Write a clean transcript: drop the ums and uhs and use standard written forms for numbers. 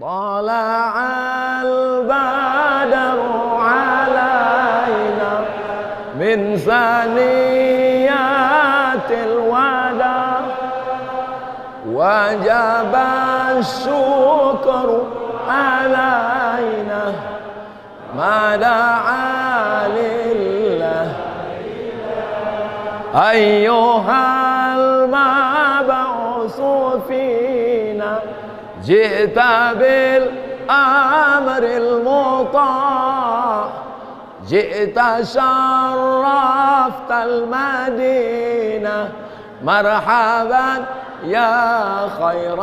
طلع البدر علينا من ثنيات الوداع وجب الشكر علينا ما دعا لله. أيها المبعوث فينا جئت بالأمر المطاع، جئت شرفت المدينة، مرحبا يا خير